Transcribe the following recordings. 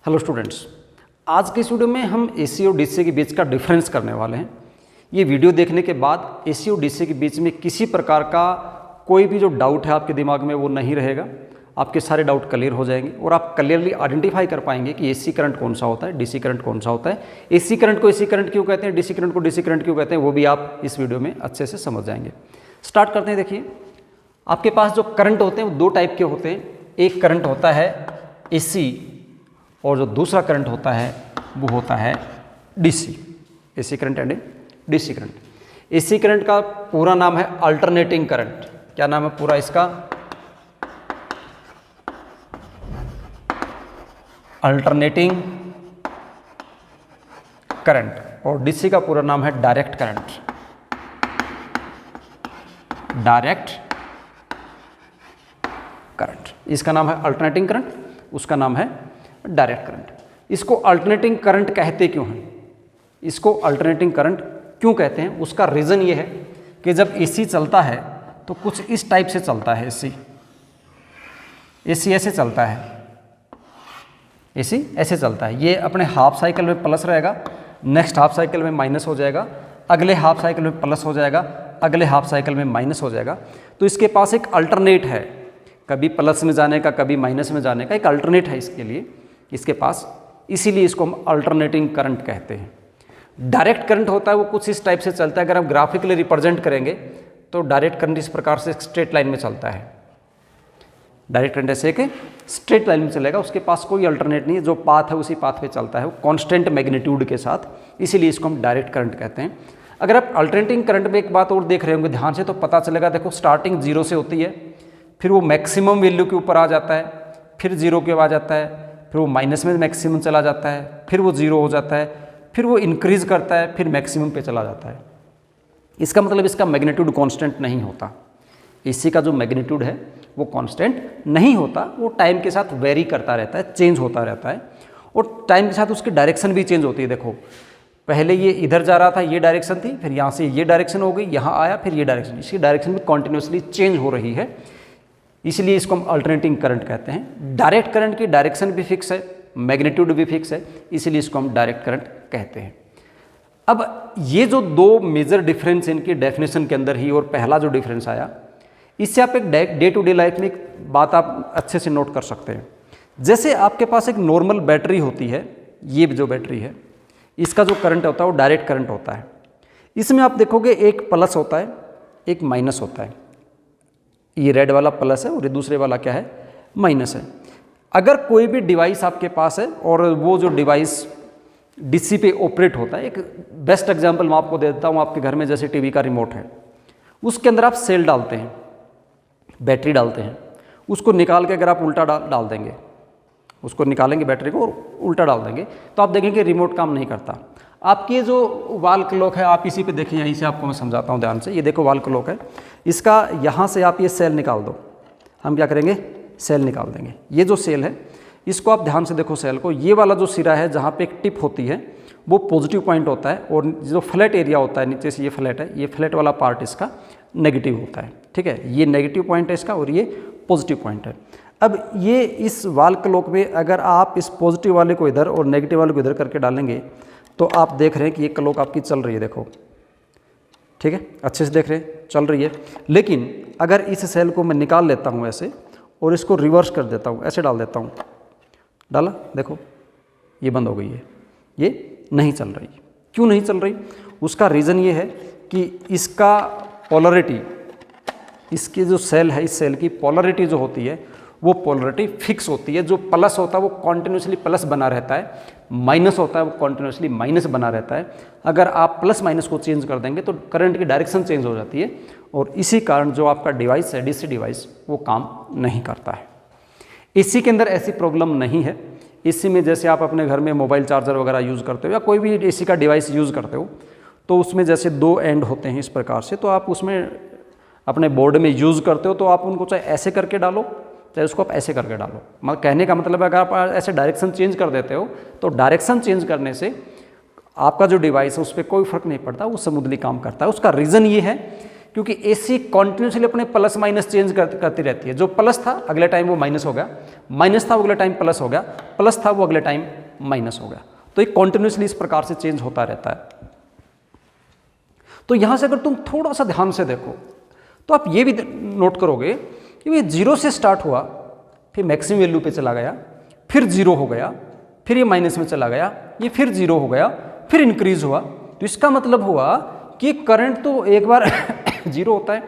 Hello students, आज के इस वीडियो में हम एसी और डीसी के बीच का डिफरेंस करने वाले हैं। ये वीडियो देखने के बाद एसी और डीसी के बीच में किसी प्रकार का कोई भी जो डाउट है आपके दिमाग में वो नहीं रहेगा। आपके सारे डाउट क्लियर हो जाएंगे और आप क्लियरली आइडेंटिफाई कर पाएंगे कि एसी करंट कौन सा होता है, डीसी करंट कौन सा होता है, एसी करंट को एसी करंट क्यों कहते हैं, डीसी करंट को डीसी करंट क्यों कहते हैं, वो भी आप इस वीडियो में अच्छे से समझ जाएंगे। स्टार्ट करते हैं। देखिए, आपके पास जो करंट होते हैं वो दो टाइप के होते हैं। एक करंट होता है एसी और जो दूसरा करंट होता है वो होता है DC. AC current and DC current. AC current का पूरा नाम है अल्टरनेटिंग करंट। क्या नाम है पूरा इसका? Alternating current. और डीसी का पूरा नाम है डायरेक्ट करंट। Direct current. इसका नाम है अल्टरनेटिंग करंट, उसका नाम है डायरेक्ट करंट। इसको अल्टरनेटिंग करंट कहते क्यों हैं? इसको अल्टरनेटिंग करंट क्यों कहते हैं? उसका रीज़न ये है कि जब एसी चलता है तो कुछ इस टाइप से चलता है। एसी ऐसे चलता है, एसी ऐसे चलता है। ये अपने हाफ साइकिल में प्लस रहेगा, नेक्स्ट हाफ साइकिल में माइनस हो जाएगा, अगले हाफ साइकिल में प्लस हो जाएगा, अगले हाफ साइकिल में माइनस हो जाएगा। तो इसके पास एक अल्टरनेट है, कभी प्लस में जाने का कभी माइनस में जाने का एक अल्टरनेट है इसके लिए, इसके पास। इसीलिए इसको हम अल्टरनेटिंग करंट कहते हैं। डायरेक्ट करंट होता है वो कुछ इस टाइप से चलता है। अगर हम ग्राफिकली रिप्रेजेंट करेंगे तो डायरेक्ट करंट इस प्रकार से स्ट्रेट लाइन में चलता है। डायरेक्ट करंट ऐसे कि स्ट्रेट लाइन में चलेगा, उसके पास कोई अल्टरनेट नहीं है, जो पाथ है उसी पाथ पे चलता है, वो कांस्टेंट मैग्नीट्यूड के साथ। इसीलिए इसको हम डायरेक्ट करंट कहते हैं। अगर आप अल्टरनेटिंग करंट में एक बात और देख रहे होंगे ध्यान से तो पता चलेगा। देखो, स्टार्टिंग जीरो से होती है, फिर वो मैक्सिमम वैल्यू के ऊपर आ जाता है, फिर जीरो के आ जाता है, फिर वो माइनस में मैक्सिमम चला जाता है, फिर वो जीरो हो जाता है, फिर वो इंक्रीज करता है, फिर मैक्सिमम पे चला जाता है। इसका मतलब इसका मैग्नीट्यूड कांस्टेंट नहीं होता। एसी का जो मैग्नीट्यूड है वो कांस्टेंट नहीं होता, वो टाइम के साथ वेरी करता रहता है, चेंज होता रहता है। और टाइम के साथ उसकी डायरेक्शन भी चेंज होती है। देखो, पहले ये इधर जा रहा था, ये डायरेक्शन थी, फिर यहाँ से ये डायरेक्शन हो गई, यहाँ आया, फिर ये डायरेक्शन। इसकी डायरेक्शन भी कॉन्टिन्यूसली चेंज हो रही है, इसलिए इसको हम अल्टरनेटिंग करंट कहते हैं। डायरेक्ट करंट की डायरेक्शन भी फिक्स है, मैग्नीट्यूड भी फिक्स है, इसीलिए इसको हम डायरेक्ट करंट कहते हैं। अब ये जो दो मेजर डिफरेंस इनकी डेफिनेशन के अंदर ही, और पहला जो डिफरेंस आया, इससे आप एक डे टू डे लाइफ में एक बात आप अच्छे से नोट कर सकते हैं। जैसे आपके पास एक नॉर्मल बैटरी होती है, ये जो बैटरी है इसका जो करंट होता है वो डायरेक्ट करंट होता है। इसमें आप देखोगे एक प्लस होता है, एक माइनस होता है। ये रेड वाला प्लस है और ये दूसरे वाला क्या है? माइनस है। अगर कोई भी डिवाइस आपके पास है और वो जो डिवाइस डीसी पे ऑपरेट होता है, एक बेस्ट एग्जांपल मैं आपको दे देता हूँ। आपके घर में जैसे टीवी का रिमोट है, उसके अंदर आप सेल डालते हैं, बैटरी डालते हैं, उसको निकाल के अगर आप उल्टा डाल देंगे, उसको निकालेंगे बैटरी को और उल्टा डाल देंगे, तो आप देखेंगे रिमोट काम नहीं करता। आपकी ये जो वाल क्लॉक है, आप इसी पे देखिए, यहीं से आपको मैं समझाता हूँ ध्यान से। ये देखो वाल क्लॉक है, इसका यहाँ से आप ये सेल निकाल दो। हम क्या करेंगे? सेल निकाल देंगे। ये जो सेल है इसको आप ध्यान से देखो, सेल को, ये वाला जो सिरा है जहाँ पे एक टिप होती है वो पॉजिटिव पॉइंट होता है, और जो फ्लैट एरिया होता है नीचे से, ये फ्लैट है, ये फ्लैट वाला पार्ट इसका नेगेटिव होता है। ठीक है, ये नेगेटिव पॉइंट है इसका और ये पॉजिटिव पॉइंट है। अब ये इस वाल क्लॉक में अगर आप इस पॉजिटिव वाले को इधर और नेगेटिव वाले को इधर करके डालेंगे तो आप देख रहे हैं कि ये क्लॉक आपकी चल रही है। देखो, ठीक है, अच्छे से देख रहे हैं, चल रही है। लेकिन अगर इस सेल को मैं निकाल लेता हूँ ऐसे और इसको रिवर्स कर देता हूँ, ऐसे डाल देता हूँ, डाला, देखो ये बंद हो गई है, ये नहीं चल रही। क्यों नहीं चल रही? उसका रीज़न ये है कि इसका पोलरिटी, इसकी जो सेल है, इस सेल की पोलरिटी जो होती है वो पोलरिटी फिक्स होती है। जो प्लस होता है वो कॉन्टिन्यूसली प्लस बना रहता है, माइनस होता है वो कॉन्टिन्यूसली माइनस बना रहता है। अगर आप प्लस माइनस को चेंज कर देंगे तो करंट की डायरेक्शन चेंज हो जाती है, और इसी कारण जो आपका डिवाइस है, डीसी डिवाइस, वो काम नहीं करता है। एसी के अंदर ऐसी प्रॉब्लम नहीं है। एसी में जैसे आप अपने घर में मोबाइल चार्जर वगैरह यूज़ करते हो या कोई भी एसी का डिवाइस यूज़ करते हो, तो उसमें जैसे दो एंड होते हैं इस प्रकार से, तो आप उसमें अपने बोर्ड में यूज़ करते हो तो आप उनको चाहे ऐसे करके डालो, चाहे उसको आप ऐसे करके डालो। मतलब कहने का मतलब है, अगर आप ऐसे डायरेक्शन चेंज कर देते हो तो डायरेक्शन चेंज करने से आपका जो डिवाइस है उस पर कोई फर्क नहीं पड़ता, वो स्मूथली काम करता है। उसका रीज़न ये है क्योंकि एसी कॉन्टिन्यूसली अपने प्लस माइनस चेंज करती रहती है। जो प्लस था अगले टाइम वो माइनस हो गया, माइनस था वो अगले टाइम प्लस हो गया, प्लस था वो अगले टाइम माइनस हो गया। तो ये कॉन्टिन्यूसली इस प्रकार से चेंज होता रहता है। तो यहां से अगर तुम थोड़ा सा ध्यान से देखो तो आप ये भी नोट करोगे कि ये 0 से स्टार्ट हुआ, फिर मैक्सिमम वैल्यू पे चला गया, फिर 0 हो गया, फिर ये माइनस में चला गया, ये फिर 0 हो गया, फिर इंक्रीज हुआ। तो इसका मतलब हुआ कि करंट तो एक बार 0 होता है,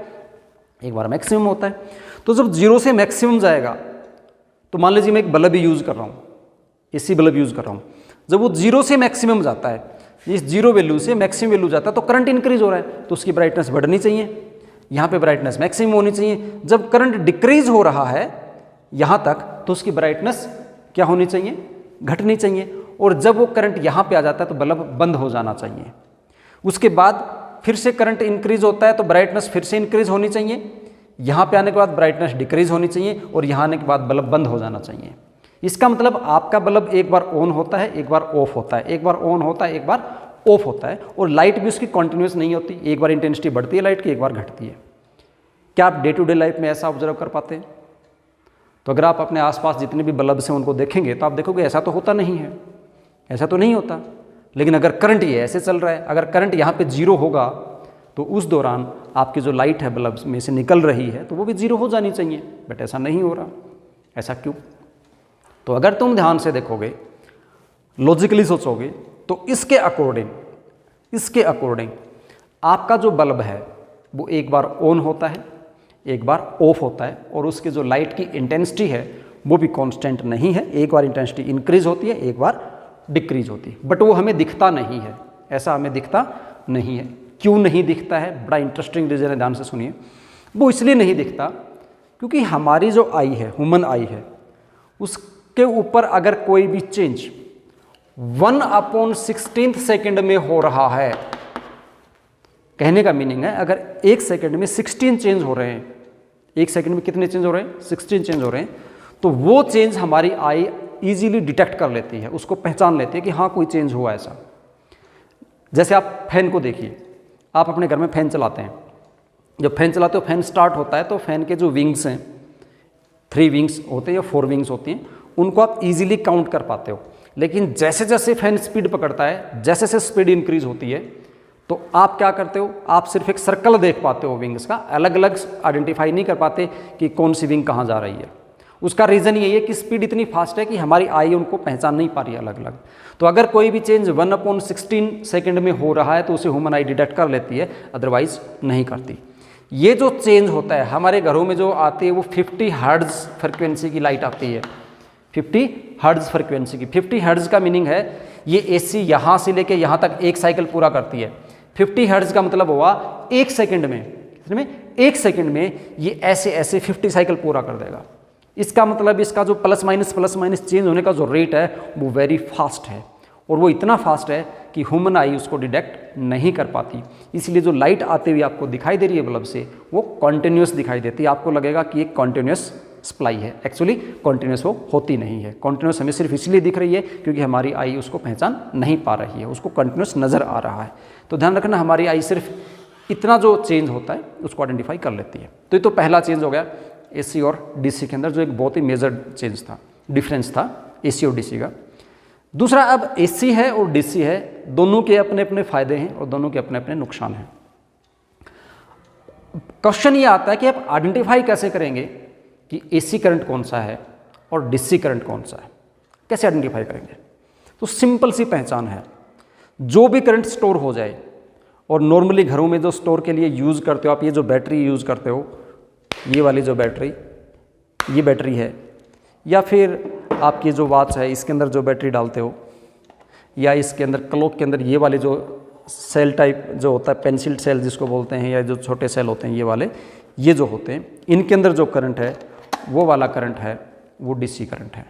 एक बार मैक्सिमम होता है। तो जब 0 से मैक्सिमम जाएगा, तो मान लीजिए मैं एक बल्ब यूज़ कर रहा हूँ, एसी बल्ब यूज़ कर रहा हूँ, जब वो 0 से मैक्सिमम जाता है, इस 0 वैल्यू से मैक्सिमम वैल्यू जाता है, तो करंट इंक्रीज हो रहा है, तो उसकी ब्राइटनेस बढ़नी चाहिए, यहाँ पे ब्राइटनेस मैक्सिमम होनी चाहिए। जब करंट डिक्रीज हो रहा है यहाँ तक, तो उसकी ब्राइटनेस क्या होनी चाहिए, घटनी चाहिए। और जब वो करंट यहाँ पे आ जाता है तो बल्ब बंद हो जाना चाहिए। उसके बाद फिर से करंट इंक्रीज होता है तो ब्राइटनेस फिर से इंक्रीज होनी चाहिए, यहाँ पे आने के बाद ब्राइटनेस डिक्रीज होनी चाहिए, और यहाँ आने के बाद बल्ब बंद हो जाना चाहिए। इसका मतलब आपका बल्ब एक बार ऑन होता है, एक बार ऑफ होता है, एक बार ऑन होता है, एक बार ऑफ होता है। और लाइट भी उसकी कॉन्टिन्यूस नहीं होती, एक बार इंटेंसिटी बढ़ती है लाइट की, एक बार घटती है। क्या आप डे टू डे लाइफ में ऐसा ऑब्जर्व कर पाते हैं? तो अगर आप अपने आसपास जितने भी बल्ब से उनको देखेंगे तो आप देखोगे ऐसा तो होता नहीं है, ऐसा तो नहीं होता। लेकिन अगर करंट ये ऐसे चल रहा है, अगर करंट यहाँ पे 0 होगा तो उस दौरान आपकी जो लाइट है बल्ब में से निकल रही है तो वो भी 0 हो जानी चाहिए, बट ऐसा नहीं हो रहा। ऐसा क्यों? तो अगर तुम ध्यान से देखोगे, लॉजिकली सोचोगे, तो इसके अकॉर्डिंग आपका जो बल्ब है वो एक बार ऑन होता है, एक बार ऑफ होता है, और उसकी जो लाइट की इंटेंसिटी है वो भी कांस्टेंट नहीं है। एक बार इंटेंसिटी इंक्रीज होती है, एक बार डिक्रीज होती है, बट वो हमें दिखता नहीं है, ऐसा हमें दिखता नहीं है। क्यों नहीं दिखता है? बड़ा इंटरेस्टिंग रीजन है, ध्यान से सुनिए। वो इसलिए नहीं दिखता क्योंकि हमारी जो आई है, ह्यूमन आई है, उसके ऊपर अगर कोई भी चेंज 1/16 सेकेंड में हो रहा है, कहने का मीनिंग है अगर 1 सेकेंड में 16 चेंज हो रहे हैं, 1 सेकेंड में कितने चेंज हो रहे हैं? 16 चेंज हो रहे हैं, तो वो चेंज हमारी आई इजीली डिटेक्ट कर लेती है, उसको पहचान लेती है कि हाँ कोई चेंज हुआ ऐसा। जैसे आप फैन को देखिए, आप अपने घर में फैन चलाते हैं, जब फैन चलाते हो फैन स्टार्ट होता है तो फैन के जो विंग्स हैं, 3 विंग्स होते हैं या 4 विंग्स होती हैं, उनको आप इजीली काउंट कर पाते हो। लेकिन जैसे जैसे फैन स्पीड पकड़ता है, जैसे जैसे स्पीड इंक्रीज होती है, तो आप क्या करते हो, आप सिर्फ एक सर्कल देख पाते हो विंग्स का, अलग अलग आइडेंटिफाई नहीं कर पाते कि कौन सी विंग कहाँ जा रही है। उसका रीज़न यही है कि स्पीड इतनी फास्ट है कि हमारी आई उनको पहचान नहीं पा रही है अलग अलग। तो अगर कोई भी चेंज 1/16 सेकेंड में हो रहा है तो उसे ह्यूमन आई डिटेक्ट कर लेती है, अदरवाइज नहीं करती। ये जो चेंज होता है हमारे घरों में जो आती है वो 50 हर्ट्ज फ्रिक्वेंसी की लाइट आती है, 50 हर्ट्ज फ्रिक्वेंसी की। 50 हर्ट्ज का मीनिंग है ये एसी यहाँ से लेके यहाँ तक एक साइकिल पूरा करती है। 50 हर्ट्ज का मतलब हुआ 1 सेकेंड में, कितने में? 1 सेकेंड में ये ऐसे ऐसे 50 साइकिल पूरा कर देगा। इसका मतलब इसका जो प्लस माइनस चेंज होने का जो रेट है वो वेरी फास्ट है, और वो इतना फास्ट है कि ह्यूमन आई उसको डिटेक्ट नहीं कर पाती। इसलिए जो लाइट आती हुई आपको दिखाई दे रही है बल्ब से, वो कॉन्टिन्यूस दिखाई देती है। आपको लगेगा कि एक कॉन्टिन्यूस सप्लाई है, एक्चुअली कॉन्टिन्यूस वो होती नहीं है। कॉन्टिन्यूस हमें सिर्फ इसलिए दिख रही है क्योंकि हमारी आई उसको पहचान नहीं पा रही है, उसको कॉन्टिन्यूस नज़र आ रहा है। तो ध्यान रखना, हमारी आई सिर्फ इतना जो चेंज होता है उसको आइडेंटिफाई कर लेती है। तो ये तो पहला चेंज हो गया एसी और डीसी के अंदर, जो एक बहुत ही मेजर चेंज था, डिफरेंस था एसी और डीसी का। दूसरा, अब एसी है और डीसी है, दोनों के अपने अपने फायदे हैं और दोनों के अपने अपने नुकसान हैं। क्वेश्चन ये आता है कि आप आइडेंटिफाई कैसे करेंगे कि एसी करंट कौन सा है और डीसी करंट कौन सा है, कैसे आइडेंटिफाई करेंगे? तो सिंपल सी पहचान है, जो भी करंट स्टोर हो जाए, और नॉर्मली घरों में जो स्टोर के लिए यूज़ करते हो आप, ये जो बैटरी यूज़ करते हो, ये वाली जो बैटरी, ये बैटरी है, या फिर आपकी जो वॉच है इसके अंदर जो बैटरी डालते हो, या इसके अंदर क्लॉक के अंदर ये वाले जो सेल टाइप जो होता है, पेंसिल सेल जिसको बोलते हैं, या जो छोटे सेल होते हैं ये वाले, ये जो होते हैं, इनके अंदर जो करंट है वो वाला करंट है, वो डीसी करंट है।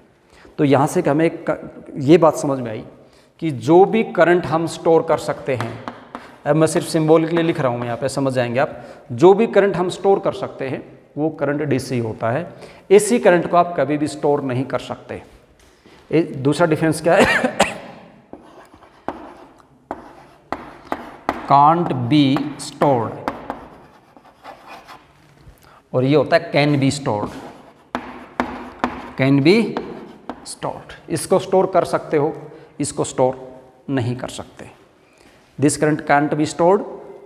तो यहाँ से हमें ये बात समझ में आई कि जो भी करंट हम स्टोर कर सकते हैं, अब मैं सिर्फ सिंबल के लिए लिख रहा हूँ यहाँ पे, समझ जाएंगे आप, जो भी करंट हम स्टोर कर सकते हैं वो करंट डीसी होता है। एसी करंट को आप कभी भी स्टोर नहीं कर सकते। दूसरा डिफरेंस क्या है? Can't be stored. और ये होता है can be stored, can be stored. इसको स्टोर कर सकते हो, इसको स्टोर नहीं कर सकते। This current cantt be stored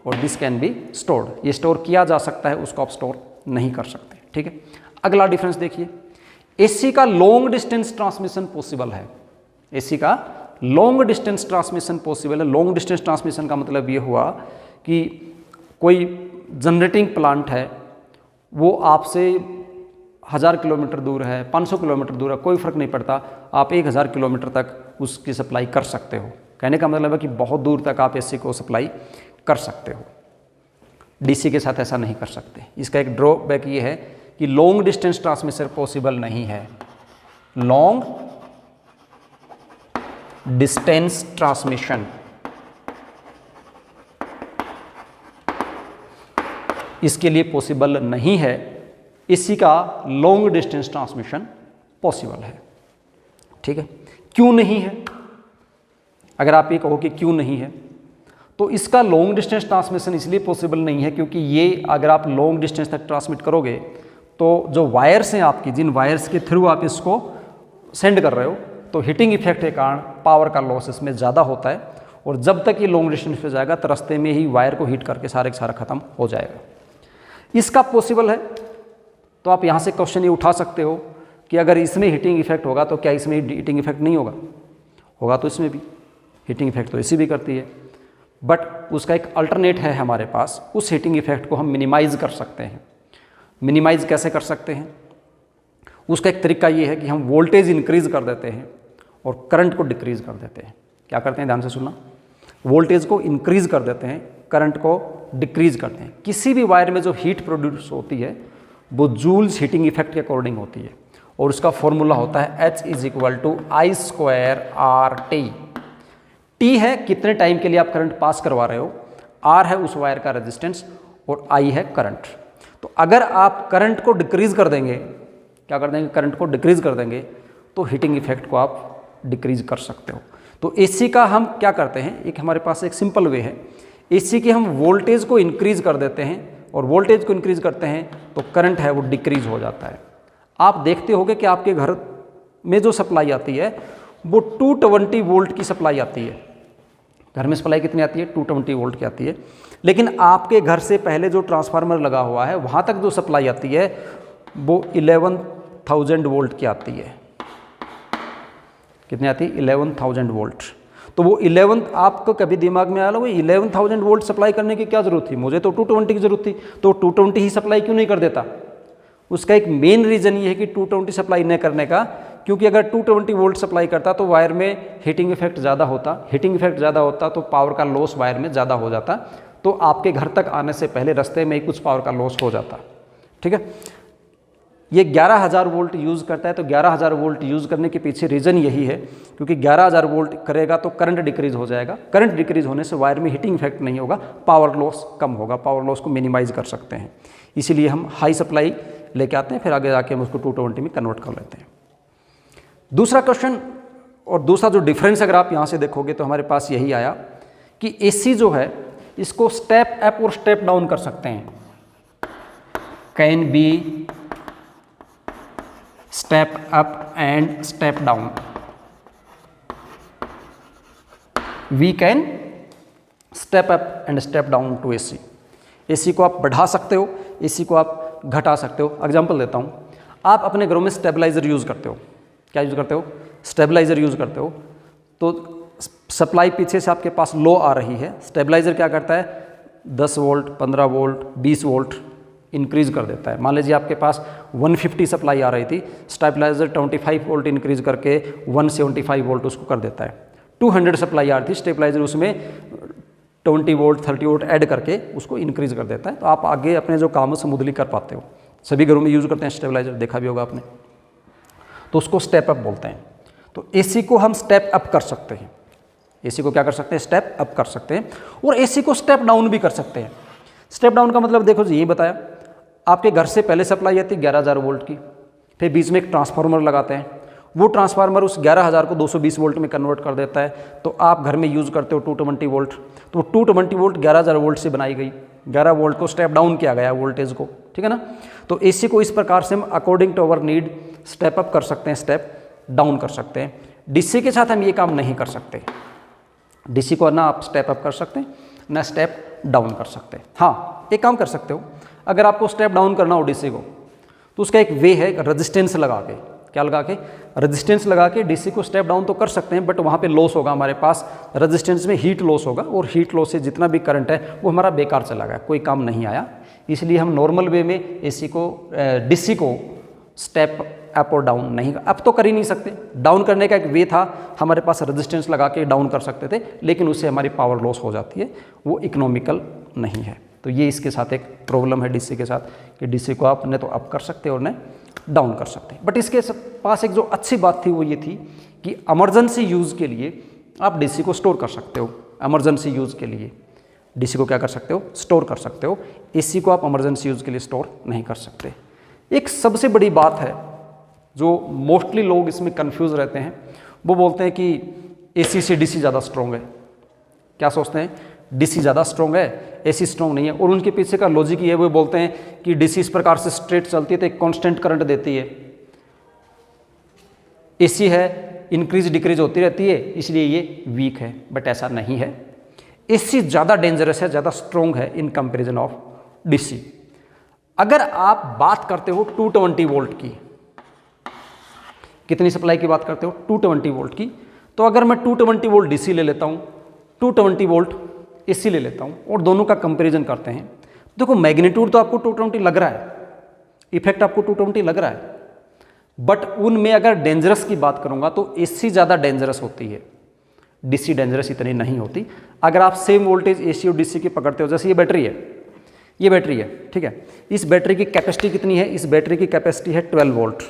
और दिस कैन बी स्टोर्ड। ये स्टोर किया जा सकता है, उसको आप स्टोर नहीं कर सकते। ठीक है, अगला डिफरेंस देखिए, एसी का लॉन्ग डिस्टेंस ट्रांसमिशन पॉसिबल है। एसी का लॉन्ग डिस्टेंस ट्रांसमिशन पॉसिबल है। लॉन्ग डिस्टेंस ट्रांसमिशन का मतलब ये हुआ कि कोई जनरेटिंग प्लांट है, वो आपसे 1000 किलोमीटर दूर है, 500 किलोमीटर दूर है, कोई फ़र्क नहीं पड़ता, आप 1000 किलोमीटर तक उसकी सप्लाई कर सकते हो। कहने का मतलब है कि बहुत दूर तक आप एसी को सप्लाई कर सकते हो। डीसी के साथ ऐसा नहीं कर सकते। इसका एक ड्रॉबैक ये है कि लॉन्ग डिस्टेंस ट्रांसमिशन पॉसिबल नहीं है। लॉन्ग डिस्टेंस ट्रांसमिशन इसके लिए पॉसिबल नहीं है। इसी का लॉन्ग डिस्टेंस ट्रांसमिशन पॉसिबल है। ठीक है, क्यों नहीं है? अगर आप ये कहो कि क्यों नहीं है, तो इसका लॉन्ग डिस्टेंस ट्रांसमिशन इसलिए पॉसिबल नहीं है क्योंकि ये अगर आप लॉन्ग डिस्टेंस तक ट्रांसमिट करोगे तो जो वायर्स हैं आपकी, जिन वायर्स के थ्रू आप इसको सेंड कर रहे हो, तो हीटिंग इफेक्ट के कारण पावर का लॉस इसमें ज़्यादा होता है। और जब तक ये लॉन्ग डिस्टेंस पे जाएगा तो रास्ते में ही वायर को हीट करके सारे का सारा खत्म हो जाएगा। इसका पॉसिबल है, तो आप यहाँ से क्वेश्चन ये उठा सकते हो कि अगर इसमें हीटिंग इफेक्ट होगा तो क्या इसमें हीटिंग इफेक्ट नहीं होगा? होगा तो इसमें भी हीटिंग इफेक्ट तो इसी भी करती है, बट उसका एक अल्टरनेट है हमारे पास। उस हीटिंग इफेक्ट को हम मिनिमाइज़ कर सकते हैं। मिनिमाइज़ कैसे कर सकते हैं? उसका एक तरीका ये है कि हम वोल्टेज इंक्रीज़ कर देते हैं और करंट को डिक्रीज़ कर देते हैं। क्या करते हैं, ध्यान से सुनना। वोल्टेज को इंक्रीज़ कर देते हैं, करंट को डिक्रीज़ करते हैं। किसी भी वायर में जो हीट प्रोड्यूस होती है वो जूल्स हीटिंग इफेक्ट के अकॉर्डिंग होती है, और उसका फॉर्मूला होता है H = I²RT। T है कितने टाइम के लिए आप करंट पास करवा रहे हो, R है उस वायर का रेजिस्टेंस, और I है करंट। तो अगर आप करंट को डिक्रीज़ कर देंगे, क्या कर देंगे, करंट को डिक्रीज़ कर देंगे, तो हीटिंग इफेक्ट को आप डिक्रीज़ कर सकते हो। तो एसी का हम क्या करते हैं, एक हमारे पास एक सिंपल वे है। एसी की हम वोल्टेज को इंक्रीज़ कर देते हैं, और वोल्टेज को इंक्रीज़ करते हैं तो करंट है वो डिक्रीज़ हो जाता है। आप देखते होंगे कि आपके घर में जो सप्लाई आती है वो 220 वोल्ट की सप्लाई आती है। घर में सप्लाई कितनी आती है, 220 वोल्ट की आती है। लेकिन आपके घर से पहले जो ट्रांसफार्मर लगा हुआ है वहाँ तक जो सप्लाई आती है वो 11,000 वोल्ट की आती है। कितनी आती है, 11,000 वोल्ट। तो वो 11, आपको कभी दिमाग में आया वो 11,000 वोल्ट सप्लाई करने की क्या ज़रूरत थी, मुझे तो 220 की ज़रूरत थी, तो 220 ही सप्लाई क्यों नहीं कर देता? उसका एक मेन रीज़न ये है कि 220 सप्लाई न करने का, क्योंकि अगर 220 वोल्ट सप्लाई करता तो वायर में हीटिंग इफेक्ट ज़्यादा होता। हीटिंग इफेक्ट ज़्यादा होता तो पावर का लॉस वायर में ज़्यादा हो जाता, तो आपके घर तक आने से पहले रास्ते में ही कुछ पावर का लॉस हो जाता। ठीक है, ये 11,000 वोल्ट यूज़ करता है, तो 11,000 वोल्ट यूज़ करने के पीछे रीज़न यही है, क्योंकि 11,000 वोल्ट करेगा तो करंट डिक्रीज़ हो जाएगा। करंट डिक्रीज़ होने से वायर में हीटिंग इफेक्ट नहीं होगा, पावर लॉस कम होगा, पावर लॉस को मिनिमाइज़ कर सकते हैं। इसीलिए हम हाई सप्लाई लेके आते हैं, फिर आगे जाके हम उसको 220 में कन्वर्ट कर लेते हैं। दूसरा क्वेश्चन और दूसरा जो डिफरेंस अगर आप यहाँ से देखोगे तो हमारे पास यही आया कि एसी जो है इसको स्टेप अप और स्टेप डाउन कर सकते हैं। Can be step up and step down. We can step up and step down to AC. AC को आप बढ़ा सकते हो, एसी को आप घटा सकते हो। एग्जांपल देता हूँ, आप अपने घरों में स्टेबलाइजर यूज़ करते हो। क्या यूज़ करते हो, स्टेबलाइजर यूज़ करते हो। तो सप्लाई पीछे से आपके पास लो आ रही है, स्टेबलाइजर क्या करता है, 10 वोल्ट, 15 वोल्ट, 20 वोल्ट इंक्रीज़ कर देता है। मान लीजिए आपके पास 150 सप्लाई आ रही थी, स्टेबलाइजर 25 वोल्ट इंक्रीज़ करके 175 वोल्ट उसको कर देता है। 200 सप्लाई आ रही थी, स्टेबलाइजर उसमें 20 वोल्ट 30 वोल्ट ऐड करके उसको इंक्रीज़ कर देता है। तो आप आगे अपने जो काम स्मूथली कर पाते हो। सभी घरों में यूज़ करते हैं स्टेबलाइजर, देखा भी होगा आपने। तो उसको स्टेप अप बोलते हैं। तो एसी को हम स्टेप अप कर सकते हैं। एसी को क्या कर सकते हैं, स्टेप अप कर सकते हैं। और एसी को स्टेप डाउन भी कर सकते हैं। स्टेप डाउन का मतलब देखो जी, ये बताया, आपके घर से पहले सप्लाई आती है 11,000 वोल्ट की, फिर बीच में एक ट्रांसफार्मर लगाते हैं, वो ट्रांसफार्मर उस 11,000 को 220 वोल्ट में कन्वर्ट कर देता है। तो आप घर में यूज़ करते हो 220 वोल्ट, तो 220 वोल्ट 11,000 वोल्ट से बनाई गई, 11 वोल्ट को स्टेप डाउन किया गया वोल्टेज को, ठीक है ना। तो एसी को इस प्रकार से हम according to our need step up कर सकते हैं, स्टेप डाउन कर सकते हैं। डीसी के साथ हम ये काम नहीं कर सकते। डीसी को ना आप स्टेप अप कर सकते हैं ना स्टेप डाउन कर सकते हैं। हाँ, एक काम कर सकते हो, अगर आपको स्टेप डाउन करना हो डीसी को, तो उसका एक वे है रेजिस्टेंस लगा के। क्या लगा के? रेजिस्टेंस लगा के डीसी को स्टेप डाउन तो कर सकते हैं, बट वहाँ पे लॉस होगा हमारे पास, रेजिस्टेंस में हीट लॉस होगा, और हीट लॉस से जितना भी करंट है वो हमारा बेकार चला गया, कोई काम नहीं आया। इसलिए हम नॉर्मल वे में एसी को डीसी को स्टेप अप और डाउन नहीं, अप तो कर ही नहीं सकते। डाउन करने का एक वे था, हमारे पास रेजिस्टेंस लगा के डाउन कर सकते थे, लेकिन उससे हमारी पावर लॉस हो जाती है, वो इकोनॉमिकल नहीं है। तो ये इसके साथ एक प्रॉब्लम है डीसी के साथ, कि डीसी को आप न तो अप कर सकते और न डाउन कर सकते हैं। बट इसके पास एक जो अच्छी बात थी वो ये थी कि इमरजेंसी यूज़ के लिए आप डीसी को स्टोर कर सकते हो। इमरजेंसी यूज़ के लिए डीसी को क्या कर सकते हो? स्टोर कर सकते हो। एसी को आप इमरजेंसी यूज़ के लिए स्टोर नहीं कर सकते। एक सबसे बड़ी बात है जो मोस्टली लोग इसमें कंफ्यूज रहते हैं, वो बोलते हैं कि एसी से डीसी ज़्यादा स्ट्रॉन्ग है। क्या सोचते हैं? डीसी ज़्यादा स्ट्रॉन्ग है, एसी स्ट्रॉन्ग नहीं है। और उनके पीछे का लॉजिक ये है, वो बोलते हैं कि डीसी इस प्रकार से स्ट्रेट चलती है तो एक कांस्टेंट करंट देती है, एसी है इंक्रीज डिक्रीज होती रहती है, इसलिए ये वीक है। बट ऐसा नहीं है, एसी ज़्यादा डेंजरस है, ज़्यादा स्ट्रॉन्ग है इन कंपेरिजन ऑफ डीसी। अगर आप बात करते हो 220 वोल्ट की, कितनी सप्लाई की बात करते हो? 220 वोल्ट की। तो अगर मैं 220 वोल्ट डीसी ले लेता हूँ, 220 वोल्ट एसी ले लेता हूँ, और दोनों का कंपैरिजन करते हैं, देखो मैग्नीट्यूड तो आपको 220 लग रहा है, इफेक्ट आपको 220 लग रहा है, बट उनमें अगर डेंजरस की बात करूँगा तो एसी ज़्यादा डेंजरस होती है, डीसी डेंजरस इतनी नहीं होती। अगर आप सेम वोल्टेज एसी और डीसी की पकड़ते हो, जैसे ये बैटरी है, ये बैटरी है, ठीक है, इस बैटरी की कैपेसिटी कितनी है? इस बैटरी की कैपेसिटी है 12 वोल्ट।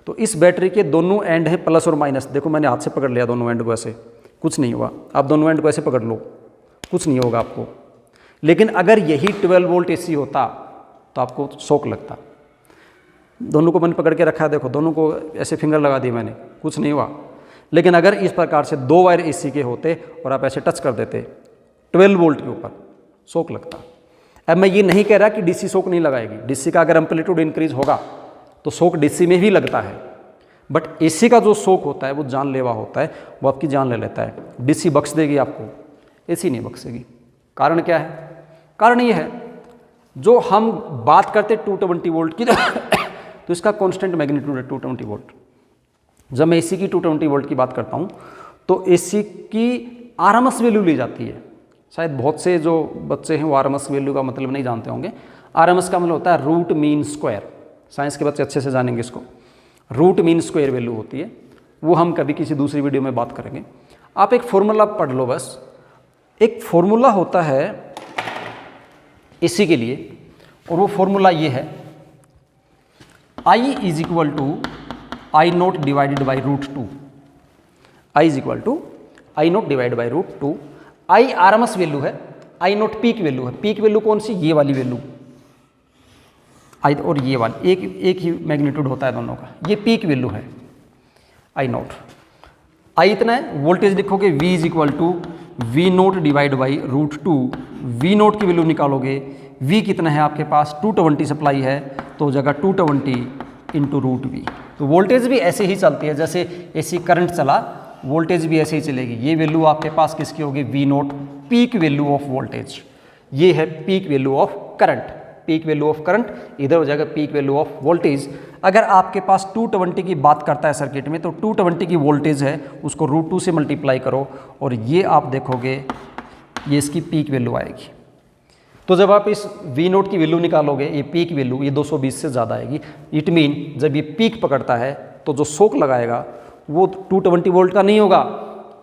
तो इस बैटरी के दोनों एंड हैं प्लस और माइनस। देखो मैंने हाथ से पकड़ लिया दोनों एंड को, ऐसे कुछ नहीं हुआ। आप दोनों एंड को ऐसे पकड़ लो, कुछ नहीं होगा आपको। लेकिन अगर यही 12 वोल्ट एसी होता तो आपको शॉक लगता। दोनों को मैंने पकड़ के रखा है, देखो दोनों को ऐसे फिंगर लगा दिए मैंने, कुछ नहीं हुआ। लेकिन अगर इस प्रकार से 2 वायर एसी के होते और आप ऐसे टच कर देते 12 वोल्ट के ऊपर, शॉक लगता। अब मैं ये नहीं कह रहा कि डीसी शॉक नहीं लगाएगी, डीसी का अगर एम्पलीट्यूड इंक्रीज होगा तो शॉक डीसी में भी लगता है, बट एसी का जो शॉक होता है वो जानलेवा होता है, वो आपकी जान ले लेता है। डीसी बख्श देगी आपको, एसी नहीं बख्शेगी। कारण क्या है? कारण ये है, जो हम बात करते 220 वोल्ट की तो इसका कांस्टेंट मैग्नीट्यूड है 220 वोल्ट। जब मैं एसी की 220 वोल्ट की बात करता हूँ तो एसी की आरएमएस वैल्यू ली जाती है। शायद बहुत से जो बच्चे हैं वो आरएमएस वैल्यू का मतलब नहीं जानते होंगे। आरएमएस का मतलब होता है रूट मीन स्क्वायर। साइंस के बच्चे अच्छे से जानेंगे इसको। रूट मीन स्क्वायर वैल्यू होती है, वो हम कभी किसी दूसरी वीडियो में बात करेंगे। आप एक फॉर्मूला पढ़ लो बस। एक फॉर्मूला होता है एसी के लिए, और वो फॉर्मूला ये है, I is equal to I naught divided by root 2। I is equal to I naught divide by root 2। I RMS value है, आई नोट पीक वैल्यू है। पीक वैल्यू कौन सी? ये वाली वैल्यू, आई और ये वाली, एक ही मैग्नीट्यूड होता है दोनों का, ये पीक वैल्यू है आई नोट। आई इतना है, वोल्टेज लिखोगे V is equal to V naught divide by root 2। V naught की वैल्यू निकालोगे, V कितना है आपके पास? 220 सप्लाई है, तो जगह 220 इंटू रूट वी। तो वोल्टेज भी ऐसे ही चलती है, जैसे एसी करंट चला वोल्टेज भी ऐसे ही चलेगी। ये वैल्यू आपके पास किसकी होगी? V note, peak value of voltage. ये है peak value of current. Peak value of current इधर हो जाएगा पीक वैल्यू ऑफ वोल्टेज। अगर आपके पास 220 की बात करता है सर्किट में, तो 220 की वोल्टेज है, उसको रूट 2 से मल्टीप्लाई करो, और ये आप देखोगे ये इसकी पीक वैल्यू आएगी। तो जब आप इस V नोट की वैल्यू निकालोगे, ये पीक वैल्यू ये 220 से ज़्यादा आएगी। इट मीन जब ये पीक पकड़ता है तो जो शॉक लगाएगा वो 220 वोल्ट का नहीं होगा,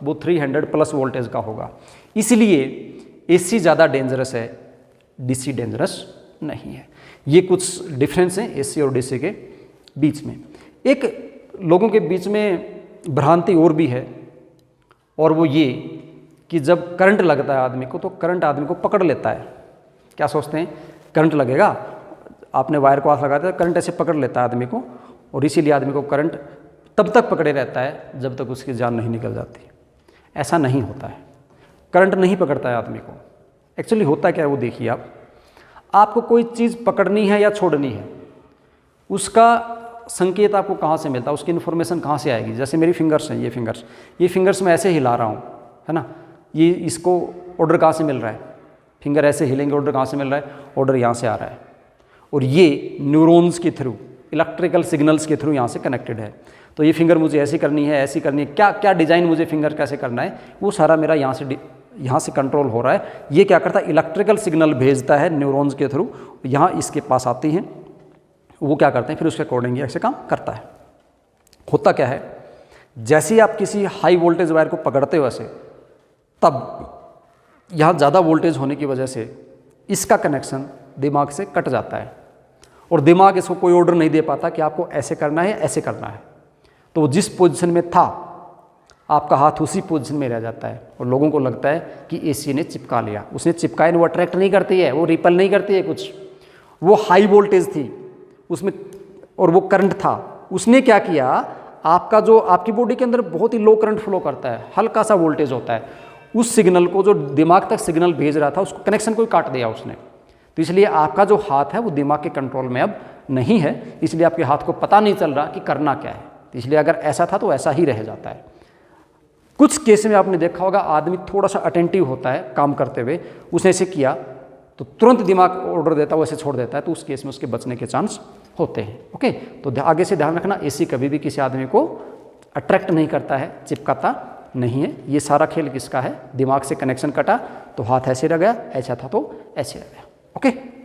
वो 300 प्लस वोल्टेज का होगा। इसलिए एसी ज़्यादा डेंजरस है, डीसी डेंजरस नहीं है। ये कुछ डिफरेंस हैं एसी और डीसी के बीच में। एक लोगों के बीच में भ्रांति और भी है, और वो ये कि जब करंट लगता है आदमी को, तो करंट आदमी को पकड़ लेता है। क्या सोचते हैं? करंट लगेगा, आपने वायर को हाथ लगा दिया, करंट ऐसे पकड़ लेता है आदमी को, और इसीलिए आदमी को करंट तब तक पकड़े रहता है जब तक उसकी जान नहीं निकल जाती। ऐसा नहीं होता है, करंट नहीं पकड़ता है आदमी को। एक्चुअली होता क्या है वो देखिए आप। आपको कोई चीज़ पकड़नी है या छोड़नी है, उसका संकेत आपको कहाँ से मिलता है, उसकी इन्फॉर्मेशन कहाँ से आएगी। जैसे मेरी फिंगर्स हैं, ये फिंगर्स मैं ऐसे हिला रहा हूँ, है ना, ये इसको ऑर्डर कहाँ से मिल रहा है, फिंगर ऐसे हिलेंगे, ऑर्डर कहाँ से मिल रहा है, ऑर्डर यहाँ से आ रहा है, और ये न्यूरॉन्स के थ्रू, इलेक्ट्रिकल सिग्नल्स के थ्रू यहाँ से कनेक्टेड है। तो ये फिंगर मुझे ऐसी करनी है, ऐसी करनी है, क्या क्या डिज़ाइन मुझे फिंगर कैसे करना है, वो सारा मेरा यहाँ से कंट्रोल हो रहा है। ये क्या करता है, इलेक्ट्रिकल सिग्नल भेजता है न्यूरॉन्स के थ्रू, यहाँ इसके पास आती हैं, वो क्या करते हैं फिर उसके अकॉर्डिंग ऐसे काम करता है। होता क्या है, जैसे ही आप किसी हाई वोल्टेज वायर को पकड़ते हो ऐसे, तब यहाँ ज़्यादा वोल्टेज होने की वजह से इसका कनेक्शन दिमाग से कट जाता है, और दिमाग इसको कोई ऑर्डर नहीं दे पाता कि आपको ऐसे करना है, ऐसे करना है। तो वो जिस पोजीशन में था, आपका हाथ उसी पोजीशन में रह जाता है, और लोगों को लगता है कि एसी ने चिपका लिया। उसने चिपकाया नहीं, वो अट्रैक्ट नहीं करती है, वो रिपल नहीं करती है कुछ, वो हाई वोल्टेज थी उसमें और वो करंट था। उसने क्या किया, आपका जो आपकी बॉडी के अंदर बहुत ही लो करंट फ्लो करता है, हल्का सा वोल्टेज होता है, उस सिग्नल को, जो दिमाग तक सिग्नल भेज रहा था, उसको कनेक्शन को ही काट दिया उसने। तो इसलिए आपका जो हाथ है वो दिमाग के कंट्रोल में अब नहीं है, इसलिए आपके हाथ को पता नहीं चल रहा कि करना क्या है। तो इसलिए अगर ऐसा था तो ऐसा ही रह जाता है। कुछ केस में आपने देखा होगा, आदमी थोड़ा सा अटेंटिव होता है काम करते हुए, उसने ऐसे किया तो तुरंत दिमाग ऑर्डर देता है, वो ऐसे छोड़ देता है, तो उस केस में उसके बचने के चांस होते हैं। ओके, तो आगे से ध्यान रखना, एसी कभी भी किसी आदमी को अट्रैक्ट नहीं करता है, चिपकाता नहीं है। ये सारा खेल किसका है, दिमाग से कनेक्शन कटा तो हाथ ऐसे रह गया, ऐसा था तो ऐसे रह गया। ओके।